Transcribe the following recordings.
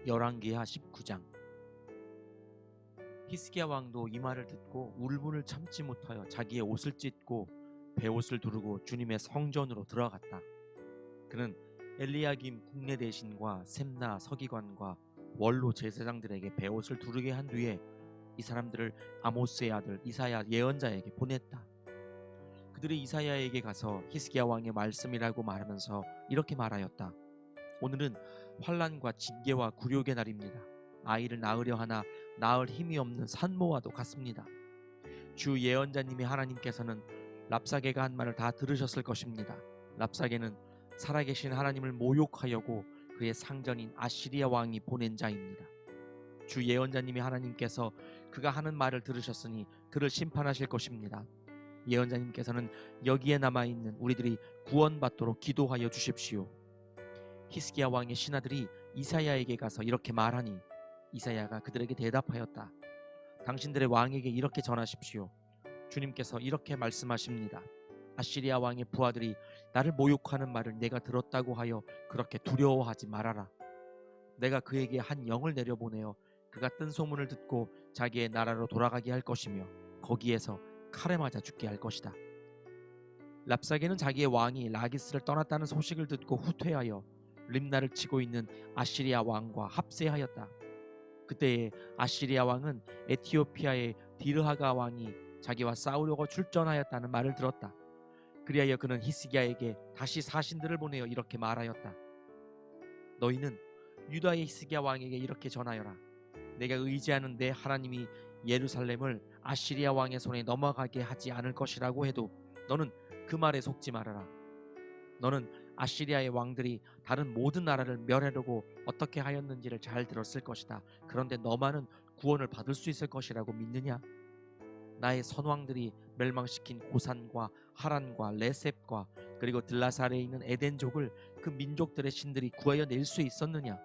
열왕기하 19장. 히스기야 왕도 이 말을 듣고 울분을 참지 못하여 자기의 옷을 찢고 베옷을 두르고 주님의 성전으로 들어갔다. 그는 엘리야김 국내대신과 셈나 서기관과 원로 제사장들에게 베옷을 두르게 한 뒤에 이 사람들을 아모스의 아들 이사야 예언자에게 보냈다. 그들이 이사야에게 가서 히스기야 왕의 말씀이라고 말하면서 이렇게 말하였다. 오늘은 환난과 징계와 굴욕의 날입니다. 아이를 낳으려 하나 낳을 힘이 없는 산모와도 같습니다. 주 예언자님이 하나님께서는 랍사게가 한 말을 다 들으셨을 것입니다. 랍사게는 살아계신 하나님을 모욕하려고 그의 상전인 아시리아 왕이 보낸 자입니다. 주 예언자님이 하나님께서 그가 하는 말을 들으셨으니 그를 심판하실 것입니다. 예언자님께서는 여기에 남아있는 우리들이 구원받도록 기도하여 주십시오. 히스기야 왕의 신하들이 이사야에게 가서 이렇게 말하니 이사야가 그들에게 대답하였다. 당신들의 왕에게 이렇게 전하십시오. 주님께서 이렇게 말씀하십니다. 아시리아 왕의 부하들이 나를 모욕하는 말을 내가 들었다고 하여 그렇게 두려워하지 말아라. 내가 그에게 한 영을 내려보내어 그가 뜬 소문을 듣고 자기의 나라로 돌아가게 할 것이며 거기에서 칼에 맞아 죽게 할 것이다. 랍사게는 자기의 왕이 라기스를 떠났다는 소식을 듣고 후퇴하여 림나를 치고 있는 아시리아 왕과 합세하였다. 그때에 아시리아 왕은 에티오피아의 디르하가 왕이 자기와 싸우려고 출전하였다는 말을 들었다. 그리하여 그는 히스기야에게 다시 사신들을 보내어 이렇게 말하였다. 너희는 유다의 히스기야 왕에게 이렇게 전하여라. 내가 의지하는 내 하나님이 예루살렘을 아시리아 왕의 손에 넘어가게 하지 않을 것이라고 해도 너는 그 말에 속지 말아라. 너는 아시리아의 왕들이 다른 모든 나라를 멸하려고 어떻게 하였는지를 잘 들었을 것이다. 그런데 너만은 구원을 받을 수 있을 것이라고 믿느냐? 나의 선왕들이 멸망시킨 고산과 하란과 레셉과 그리고 들라살에 있는 에덴족을 그 민족들의 신들이 구하여 낼 수 있었느냐?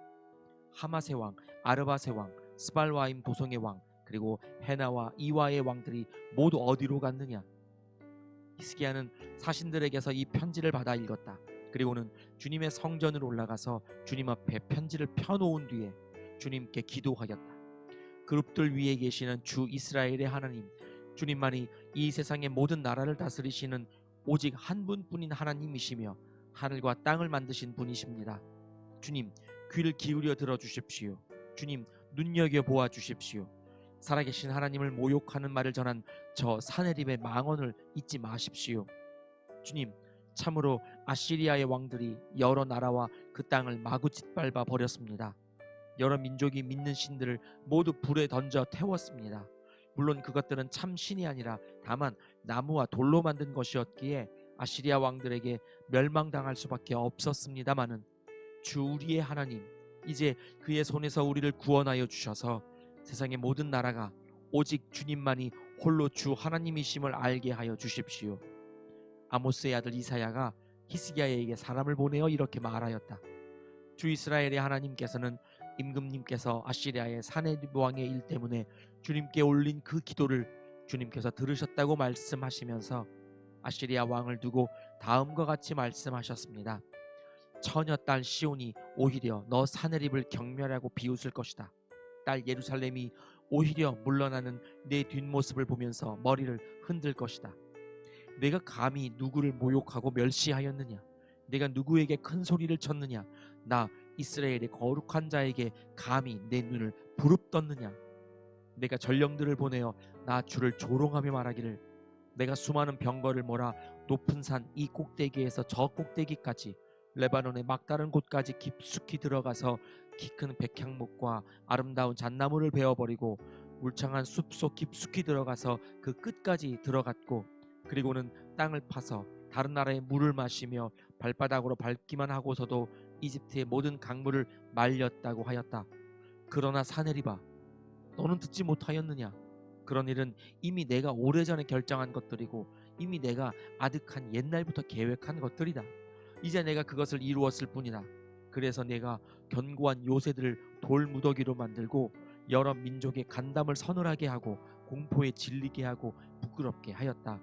하마세 왕, 아르바세 왕, 스발와임 도성의 왕, 그리고 헤나와 이와의 왕들이 모두 어디로 갔느냐? 히스기야는 사신들에게서 이 편지를 받아 읽었다. 그리고는 주님의 성전으로 올라가서 주님 앞에 편지를 펴놓은 뒤에 주님께 기도하였다. 그룹들 위에 계시는 주 이스라엘의 하나님, 주님만이 이 세상의 모든 나라를 다스리시는 오직 한 분뿐인 하나님이시며 하늘과 땅을 만드신 분이십니다. 주님, 귀를 기울여 들어주십시오. 주님, 눈여겨보아 주십시오. 살아계신 하나님을 모욕하는 말을 전한 저 사내립의 망언을 잊지 마십시오. 주님, 참으로 아시리아의 왕들이 여러 나라와 그 땅을 마구 짓밟아 버렸습니다. 여러 민족이 믿는 신들을 모두 불에 던져 태웠습니다. 물론 그것들은 참 신이 아니라 다만 나무와 돌로 만든 것이었기에 아시리아 왕들에게 멸망당할 수밖에 없었습니다마는 주 우리의 하나님, 이제 그의 손에서 우리를 구원하여 주셔서 세상의 모든 나라가 오직 주님만이 홀로 주 하나님이심을 알게 하여 주십시오. 아모스의 아들 이사야가 히스기야에게 사람을 보내어 이렇게 말하였다. 주 이스라엘의 하나님께서는 임금님께서 아시리아의 사네립 왕의 일 때문에 주님께 올린 그 기도를 주님께서 들으셨다고 말씀하시면서 아시리아 왕을 두고 다음과 같이 말씀하셨습니다. 처녀 딸 시온이 오히려 너 사네립을 경멸하고 비웃을 것이다. 딸 예루살렘이 오히려 물러나는 내 뒷모습을 보면서 머리를 흔들 것이다. 내가 감히 누구를 모욕하고 멸시하였느냐? 내가 누구에게 큰 소리를 쳤느냐? 나 이스라엘의 거룩한 자에게 감히 내 눈을 부릅떴느냐? 내가 전령들을 보내어 나 주를 조롱하며 말하기를 내가 수많은 병거를 몰아 높은 산 이 꼭대기에서 저 꼭대기까지 레바논의 막다른 곳까지 깊숙이 들어가서 키 큰 백향목과 아름다운 잣나무를 베어버리고 울창한 숲속 깊숙이 들어가서 그 끝까지 들어갔고 그리고는 땅을 파서 다른 나라의 물을 마시며 발바닥으로 밟기만 하고서도 이집트의 모든 강물을 말렸다고 하였다. 그러나 사내리바, 너는 듣지 못하였느냐? 그런 일은 이미 내가 오래전에 결정한 것들이고 이미 내가 아득한 옛날부터 계획한 것들이다. 이제 내가 그것을 이루었을 뿐이다. 그래서 내가 견고한 요새들을 돌무더기로 만들고 여러 민족의 간담을 서늘하게 하고 공포에 질리게 하고 부끄럽게 하였다.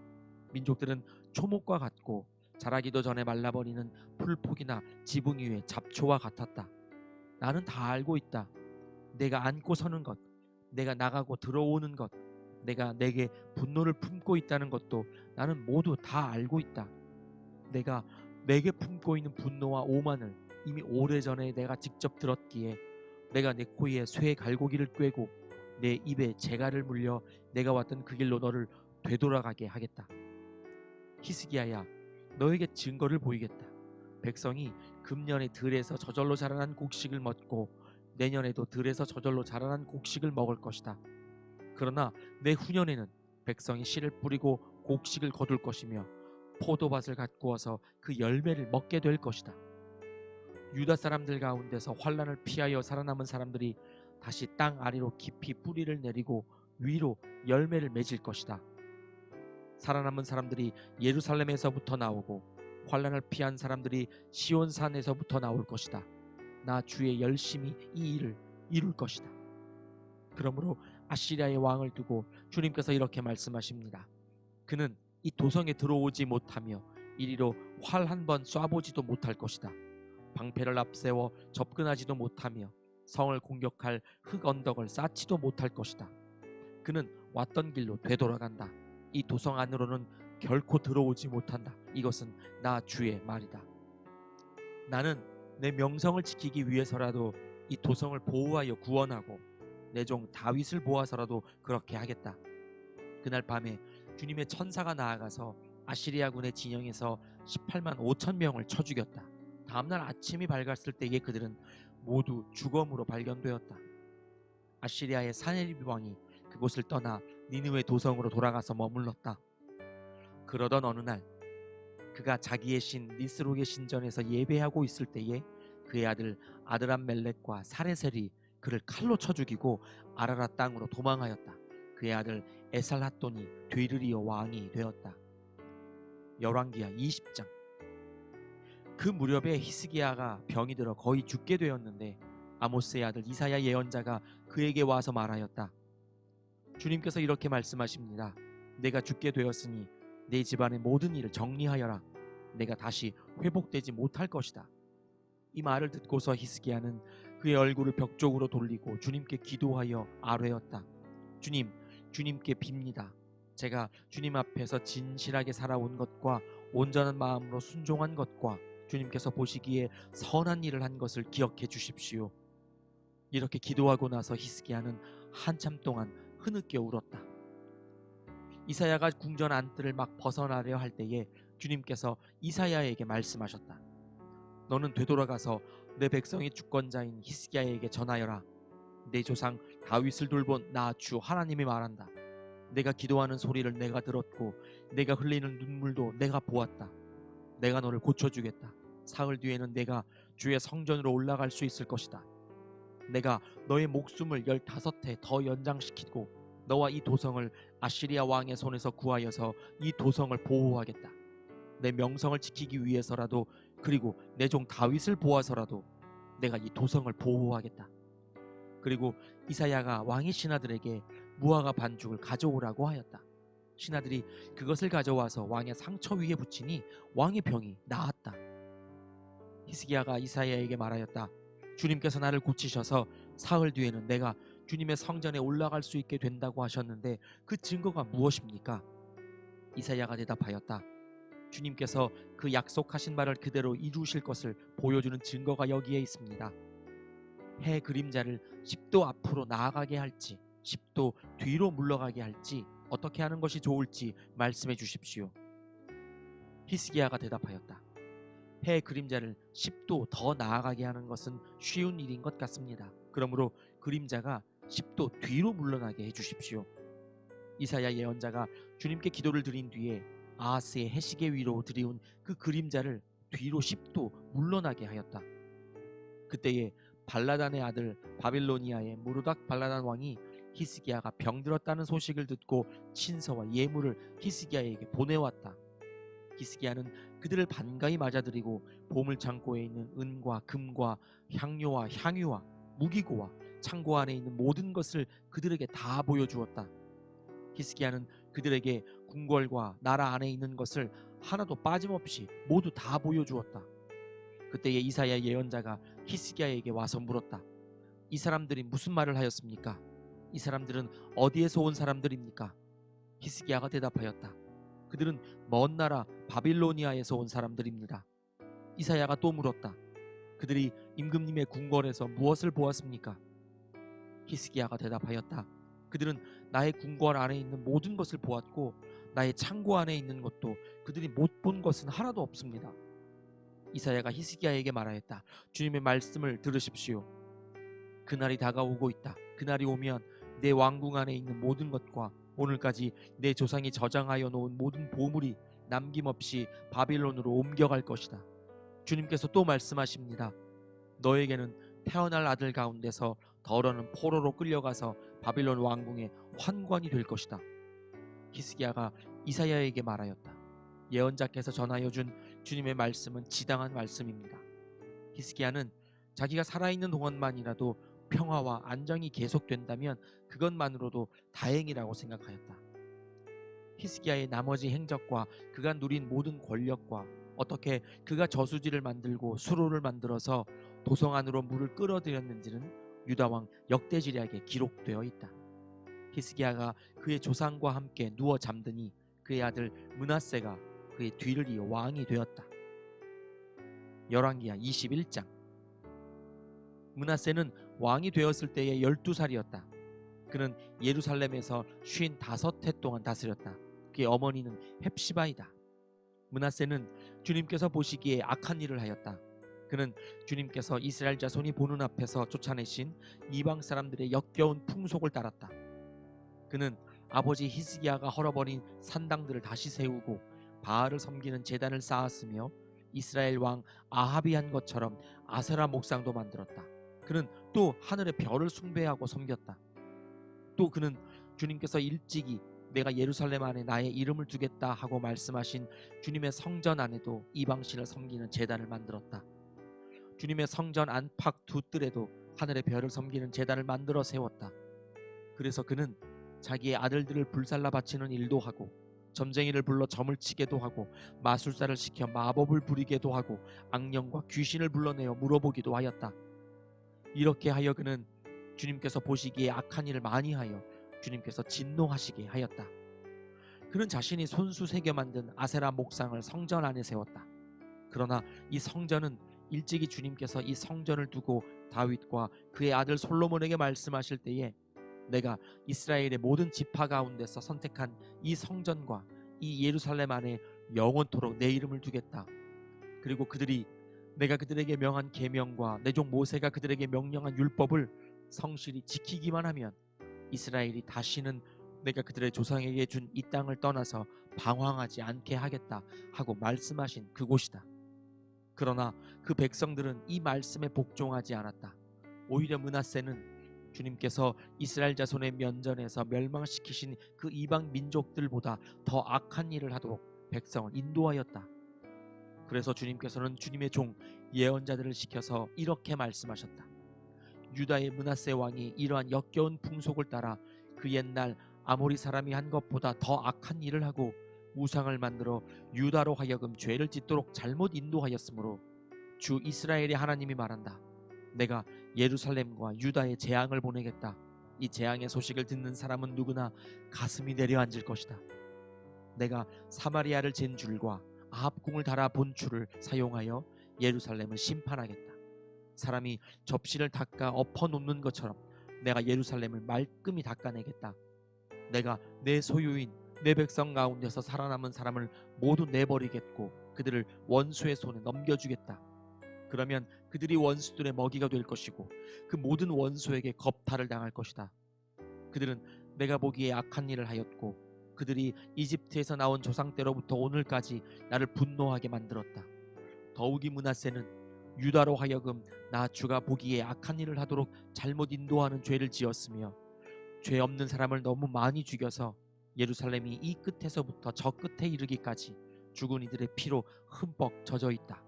민족들은 초목과 같고 자라기도 전에 말라버리는 풀포기나 지붕 위의 잡초와 같았다. 나는 다 알고 있다. 내가 안고 서는 것, 내가 나가고 들어오는 것, 내가 내게 분노를 품고 있다는 것도 나는 모두 다 알고 있다. 내가 내게 품고 있는 분노와 오만을 이미 오래전에 내가 직접 들었기에 내가 내 코에 쇠 갈고기를 꿰고 내 입에 재갈을 물려 내가 왔던 그 길로 너를 되돌아가게 하겠다. 히스기야야, 너에게 증거를 보이겠다. 백성이 금년에 들에서 저절로 자라난 곡식을 먹고 내년에도 들에서 저절로 자라난 곡식을 먹을 것이다. 그러나 내 후년에는 백성이 씨를 뿌리고 곡식을 거둘 것이며 포도밭을 가꾸어서 그 열매를 먹게 될 것이다. 유다 사람들 가운데서 환난을 피하여 살아남은 사람들이 다시 땅 아래로 깊이 뿌리를 내리고 위로 열매를 맺을 것이다. 살아남은 사람들이 예루살렘에서부터 나오고 환난을 피한 사람들이 시온산에서부터 나올 것이다. 나 주의 열심히 이 일을 이룰 것이다. 그러므로 아시리아의 왕을 두고 주님께서 이렇게 말씀하십니다. 그는 이 도성에 들어오지 못하며 이리로 활 한 번 쏴보지도 못할 것이다. 방패를 앞세워 접근하지도 못하며 성을 공격할 흙 언덕을 쌓지도 못할 것이다. 그는 왔던 길로 되돌아간다. 이 도성 안으로는 결코 들어오지 못한다. 이것은 나 주의 말이다. 나는 내 명성을 지키기 위해서라도 이 도성을 보호하여 구원하고 내 종 다윗을 보아서라도 그렇게 하겠다. 그날 밤에 주님의 천사가 나아가서 아시리아군의 진영에서 18만 5천 명을 쳐 죽였다. 다음날 아침이 밝았을 때에 그들은 모두 죽음으로 발견되었다. 아시리아의 사네립 왕이 그곳을 떠나 니느웨 도성으로 돌아가서 머물렀다. 그러던 어느 날 그가 자기의 신 니스록의 신전에서 예배하고 있을 때에 그의 아들 아드람멜렉과 사레셀이 그를 칼로 쳐 죽이고 아라라 땅으로 도망하였다. 그의 아들 에살핫돈이 뒤를 이어 왕이 되었다. 열왕기하 20장. 그 무렵에 히스기야가 병이 들어 거의 죽게 되었는데 아모스의 아들 이사야 예언자가 그에게 와서 말하였다. 주님께서 이렇게 말씀하십니다. 내가 죽게 되었으니 내 집안의 모든 일을 정리하여라. 내가 다시 회복되지 못할 것이다. 이 말을 듣고서 히스기야는 그의 얼굴을 벽 쪽으로 돌리고 주님께 기도하여 아뢰었다. 주님, 주님께 빕니다. 제가 주님 앞에서 진실하게 살아온 것과 온전한 마음으로 순종한 것과 주님께서 보시기에 선한 일을 한 것을 기억해 주십시오. 이렇게 기도하고 나서 히스기야는 한참 동안 흐느껴 울었다. 이사야가 궁전 안뜰을 막 벗어나려 할 때에 주님께서 이사야에게 말씀하셨다. 너는 되돌아가서 내 백성의 주권자인 히스기야에게 전하여라. 내 조상 다윗을 돌본 나 주 하나님이 말한다. 내가 기도하는 소리를 내가 들었고 내가 흘리는 눈물도 내가 보았다. 내가 너를 고쳐주겠다. 사흘 뒤에는 내가 주의 성전으로 올라갈 수 있을 것이다. 내가 너의 목숨을 15해 더 연장시키고 너와 이 도성을 아시리아 왕의 손에서 구하여서 이 도성을 보호하겠다. 내 명성을 지키기 위해서라도 그리고 내 종 다윗을 보아서라도 내가 이 도성을 보호하겠다. 그리고 이사야가 왕의 신하들에게 무화과 반죽을 가져오라고 하였다. 신하들이 그것을 가져와서 왕의 상처 위에 붙이니 왕의 병이 나았다. 히스기야가 이사야에게 말하였다. 주님께서 나를 고치셔서 사흘 뒤에는 내가 주님의 성전에 올라갈 수 있게 된다고 하셨는데 그 증거가 무엇입니까? 이사야가 대답하였다. 주님께서 그 약속하신 말을 그대로 이루실 것을 보여주는 증거가 여기에 있습니다. 해 그림자를 10도 앞으로 나아가게 할지 10도 뒤로 물러가게 할지 어떻게 하는 것이 좋을지 말씀해 주십시오. 히스기야가 대답하였다. 해 그림자를 10도 더 나아가게 하는 것은 쉬운 일인 것 같습니다. 그러므로 그림자가 10도 뒤로 물러나게 해주십시오. 이사야 예언자가 주님께 기도를 드린 뒤에 아하스의 해시계 위로 들이운 그 그림자를 뒤로 10도 물러나게 하였다. 그때에 발라단의 아들 바빌로니아의 무르닥 발라단 왕이 히스기야가 병들었다는 소식을 듣고 친서와 예물을 히스기야에게 보내왔다. 히스기야는 그들을 반가이 맞아들이고 보물창고에 있는 은과 금과 향료와 향유와 무기고와 창고 안에 있는 모든 것을 그들에게 다 보여주었다. 히스기야는 그들에게 궁궐과 나라 안에 있는 것을 하나도 빠짐없이 모두 다 보여주었다. 그때에 이사야 예언자가 히스기야에게 와서 물었다. 이 사람들이 무슨 말을 하였습니까? 이 사람들은 어디에서 온 사람들입니까? 히스기야가 대답하였다. 그들은 먼 나라 바빌로니아에서 온 사람들입니다. 이사야가 또 물었다. 그들이 임금님의 궁궐에서 무엇을 보았습니까? 히스기야가 대답하였다. 그들은 나의 궁궐 안에 있는 모든 것을 보았고 나의 창고 안에 있는 것도 그들이 못 본 것은 하나도 없습니다. 이사야가 히스기야에게 말하였다. 주님의 말씀을 들으십시오. 그날이 다가오고 있다. 그날이 오면 내 왕궁 안에 있는 모든 것과 오늘까지 내 조상이 저장하여 놓은 모든 보물이 남김없이 바빌론으로 옮겨갈 것이다. 주님께서 또 말씀하십니다. 너에게는 태어날 아들 가운데서 더러는 포로로 끌려가서 바빌론 왕궁의 환관이 될 것이다. 히스기야가 이사야에게 말하였다. 예언자께서 전하여 준 주님의 말씀은 지당한 말씀입니다. 히스기야는 자기가 살아있는 동안만이라도 평화와 안정이 계속된다면 그것만으로도 다행이라고 생각하였다. 히스기야의 나머지 행적과 그가 누린 모든 권력과 어떻게 그가 저수지를 만들고 수로를 만들어서 도성 안으로 물을 끌어들였는지는 유다왕 역대지략에 기록되어 있다. 히스기야가 그의 조상과 함께 누워 잠드니 그의 아들 므낫세가 그의 뒤를 이어 왕이 되었다. 열왕기하 21장. 므낫세는 왕이 되었을 때에 12살이었다. 그는 예루살렘에서 55해 동안 다스렸다. 그의 어머니는 헵시바이다. 므낫세는 주님께서 보시기에 악한 일을 하였다. 그는 주님께서 이스라엘 자손이 보는 앞에서 쫓아내신 이방 사람들의 역겨운 풍속을 따랐다. 그는 아버지 히스기야가 헐어버린 산당들을 다시 세우고 바알을 섬기는 제단을 쌓았으며 이스라엘 왕 아합이 한 것처럼 아세라 목상도 만들었다. 그는 또 하늘의 별을 숭배하고 섬겼다. 또 그는 주님께서 일찍이 내가 예루살렘 안에 나의 이름을 두겠다 하고 말씀하신 주님의 성전 안에도 이방신을 섬기는 제단을 만들었다. 주님의 성전 안팎 두 뜰에도 하늘의 별을 섬기는 제단을 만들어 세웠다. 그래서 그는 자기의 아들들을 불살라 바치는 일도 하고 점쟁이를 불러 점을 치게도 하고 마술사를 시켜 마법을 부리게도 하고 악령과 귀신을 불러내어 물어보기도 하였다. 이렇게 하여 그는 주님께서 보시기에 악한 일을 많이 하여 주님께서 진노하시게 하였다. 그는 자신이 손수 새겨 만든 아세라 목상을 성전 안에 세웠다. 그러나 이 성전은 일찍이 주님께서 이 성전을 두고 다윗과 그의 아들 솔로몬에게 말씀하실 때에 내가 이스라엘의 모든 지파 가운데서 선택한 이 성전과 이 예루살렘 안에 영원토록 내 이름을 두겠다. 그리고 그들이 내가 그들에게 명한 계명과 내 종 모세가 그들에게 명령한 율법을 성실히 지키기만 하면 이스라엘이 다시는 내가 그들의 조상에게 준 이 땅을 떠나서 방황하지 않게 하겠다 하고 말씀하신 그곳이다. 그러나 그 백성들은 이 말씀에 복종하지 않았다. 오히려 므낫세는 주님께서 이스라엘 자손의 면전에서 멸망시키신 그 이방 민족들보다 더 악한 일을 하도록 백성을 인도하였다. 그래서 주님께서는 주님의 종 예언자들을 시켜서 이렇게 말씀하셨다. 유다의 므낫세 왕이 이러한 역겨운 풍속을 따라 그 옛날 아모리 사람이 한 것보다 더 악한 일을 하고 우상을 만들어 유다로 하여금 죄를 짓도록 잘못 인도하였으므로 주 이스라엘의 하나님이 말한다. 내가 예루살렘과 유다에 재앙을 보내겠다. 이 재앙의 소식을 듣는 사람은 누구나 가슴이 내려앉을 것이다. 내가 사마리아를 잰 줄과 아합궁을 달아 본 줄을 사용하여 예루살렘을 심판하겠다. 사람이 접시를 닦아 엎어놓는 것처럼 내가 예루살렘을 말끔히 닦아내겠다. 내가 내 소유인 내 백성 가운데서 살아남은 사람을 모두 내버리겠고 그들을 원수의 손에 넘겨주겠다. 그러면 그들이 원수들의 먹이가 될 것이고 그 모든 원수에게 겁탈을 당할 것이다. 그들은 내가 보기에 악한 일을 하였고 그들이 이집트에서 나온 조상 때로부터 오늘까지 나를 분노하게 만들었다. 더욱이 므낫세는 유다로 하여금 나 주가 보기에 악한 일을 하도록 잘못 인도하는 죄를 지었으며 죄 없는 사람을 너무 많이 죽여서 예루살렘이 이 끝에서부터 저 끝에 이르기까지 죽은 이들의 피로 흠뻑 젖어 있다.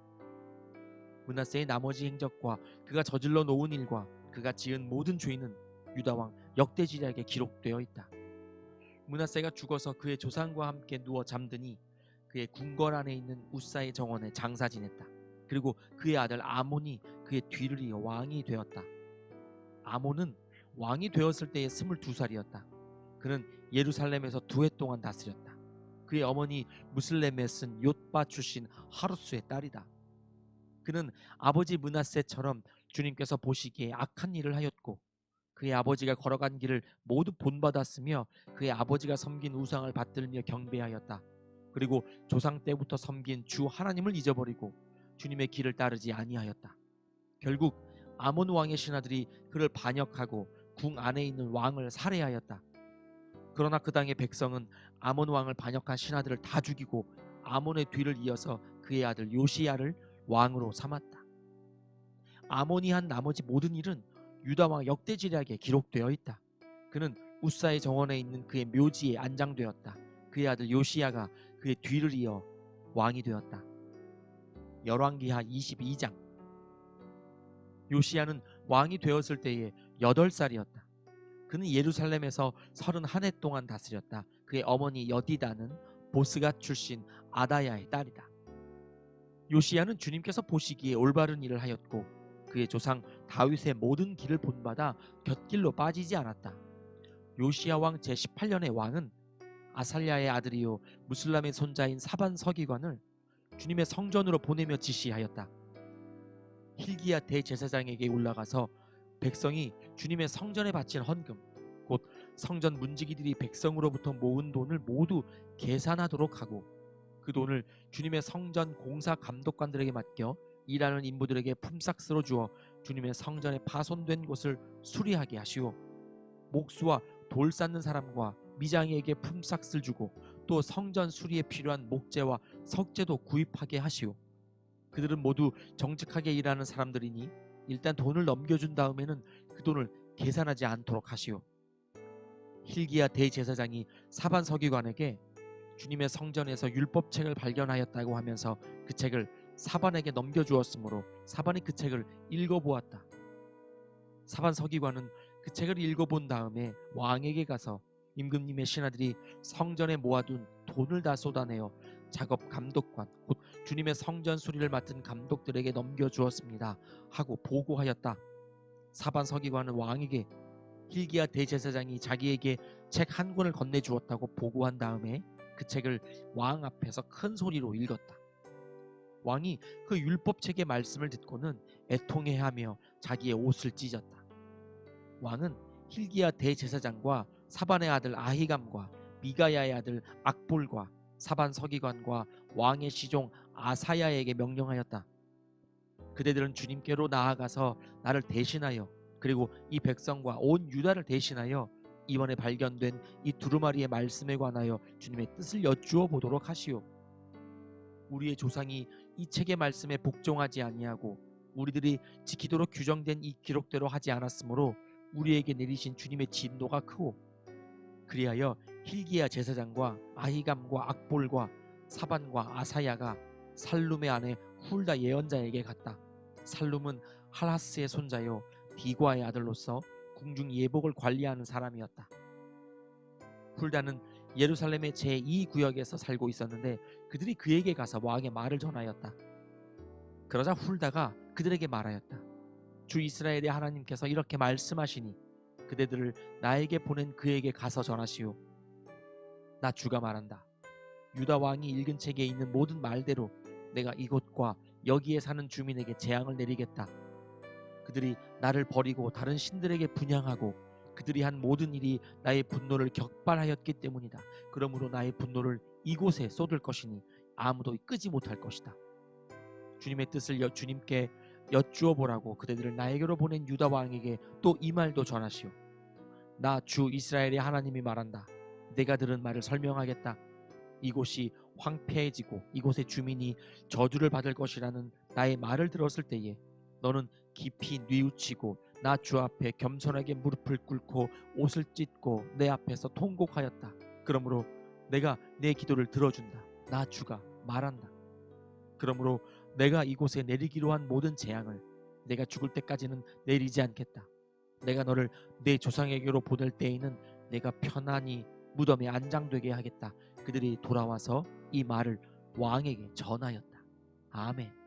므낫세의 나머지 행적과 그가 저질러 놓은 일과 그가 지은 모든 죄는 유다왕 역대지략에 기록되어 있다. 므낫세가 죽어서 그의 조상과 함께 누워 잠드니 그의 궁궐 안에 있는 우사의 정원에 장사 지냈다. 그리고 그의 아들 아몬이 그의 뒤를 이어 왕이 되었다. 아몬은 왕이 되었을 때에 22살이었다. 그는 예루살렘에서 2해 동안 다스렸다. 그의 어머니 무슬렘에 쓴 욤바 출신 하루스의 딸이다. 그는 아버지 므낫세처럼 주님께서 보시기에 악한 일을 하였고, 그의 아버지가 걸어간 길을 모두 본받았으며 그의 아버지가 섬긴 우상을 받들며 경배하였다. 그리고 조상 때부터 섬긴 주 하나님을 잊어버리고 주님의 길을 따르지 아니하였다. 결국 아몬 왕의 신하들이 그를 반역하고 궁 안에 있는 왕을 살해하였다. 그러나 그 당의 백성은 아몬 왕을 반역한 신하들을 다 죽이고 아몬의 뒤를 이어서 그의 아들 요시야를 왕으로 삼았다. 아몬이 한 나머지 모든 일은 유다 왕 역대지략에 기록되어 있다. 그는 우사의 정원에 있는 그의 묘지에 안장되었다. 그의 아들 요시야가 그의 뒤를 이어 왕이 되었다. 열왕기하 22장. 요시야는 왕이 되었을 때에 8살이었다. 그는 예루살렘에서 31해 동안 다스렸다. 그의 어머니 여디다는 보스갓 출신 아다야의 딸이다. 요시야는 주님께서 보시기에 올바른 일을 하였고 그의 조상 다윗의 모든 길을 본받아 곁길로 빠지지 않았다. 요시야 왕 제18년의 왕은 아살랴의 아들이요 무슬람의 손자인 사반 서기관을 주님의 성전으로 보내며 지시하였다. hil기야 대제사장에게 올라가서 백성이 주님의 성전에 바친 헌금, 곧 성전 문지기들이 백성으로부터 모은 돈을 모두 계산하도록 하고 그 돈을 주님의 성전 공사 감독관들에게 맡겨 일하는 인부들에게 품삯으로 주어 주님의 성전에 파손된 곳을 수리하게 하시오. 목수와 돌 쌓는 사람과 미장이에게 품삯을 주고 또 성전 수리에 필요한 목재와 석재도 구입하게 하시오. 그들은 모두 정직하게 일하는 사람들이니 일단 돈을 넘겨준 다음에는 그 돈을 계산하지 않도록 하시오. hil기야 대제사장이 사반 서기관에게 주님의 성전에서 율법책을 발견하였다고 하면서 그 책을 사반에게 넘겨주었으므로 사반이 그 책을 읽어보았다. 사반 서기관은 그 책을 읽어본 다음에 왕에게 가서 임금님의 신하들이 성전에 모아둔 돈을 다 쏟아내어 작업 감독관 곧 주님의 성전 수리를 맡은 감독들에게 넘겨주었습니다 하고 보고하였다. 사반 서기관은 왕에게 hil기야 대제사장이 자기에게 책 한 권을 건네주었다고 보고한 다음에 그 책을 왕 앞에서 큰 소리로 읽었다. 왕이 그 율법책의 말씀을 듣고는 애통해하며 자기의 옷을 찢었다. 왕은 hil기야 대제사장과 사반의 아들 아히감과 미가야의 아들 악볼과 사반 서기관과 왕의 시종 아사야에게 명령하였다. 그대들은 주님께로 나아가서 나를 대신하여 그리고 이 백성과 온 유다를 대신하여 이번에 발견된 이 두루마리의 말씀에 관하여 주님의 뜻을 여쭈어 보도록 하시오. 우리의 조상이 이 책의 말씀에 복종하지 아니하고 우리들이 지키도록 규정된 이 기록대로 하지 않았으므로 우리에게 내리신 주님의 진노가 크고 그리하여 hil기야 제사장과 아히감과 악볼과 사반과 아사야가 살룸의 아내 훌다 예언자에게 갔다. 살룸은 할하스의 손자요 디과의 아들로서 궁중 예복을 관리하는 사람이었다. 훌다는 예루살렘의 제2구역에서 살고 있었는데 그들이 그에게 가서 왕의 말을 전하였다. 그러자 훌다가 그들에게 말하였다. 주 이스라엘의 하나님께서 이렇게 말씀하시니 그대들을 나에게 보낸 그에게 가서 전하시오. 나 주가 말한다. 유다 왕이 읽은 책에 있는 모든 말대로 내가 이곳과 여기에 사는 주민에게 재앙을 내리겠다. 그들이 나를 버리고 다른 신들에게 분향하고 그들이 한 모든 일이 나의 분노를 격발하였기 때문이다. 그러므로 나의 분노를 이곳에 쏟을 것이니 아무도 끄지 못할 것이다. 주님의 뜻을 주님께 여쭈어 보라고 그대들을 나에게로 보낸 유다 왕에게 또 이 말도 전하시오. 나 주 이스라엘의 하나님이 말한다. 내가 들은 말을 설명하겠다. 이곳이 황폐해지고 이곳의 주민이 저주를 받을 것이라는 나의 말을 들었을 때에 너는 깊이 뉘우치고 나 주 앞에 겸손하게 무릎을 꿇고 옷을 찢고 내 앞에서 통곡하였다. 그러므로 내가 내 기도를 들어준다. 나 주가 말한다. 그러므로 내가 이곳에 내리기로 한 모든 재앙을 내가 죽을 때까지는 내리지 않겠다. 내가 너를 내 조상에게로 보낼 때에는 내가 편안히 무덤에 안장되게 하겠다. 그들이 돌아와서 이 말을 왕에게 전하였다. 아멘.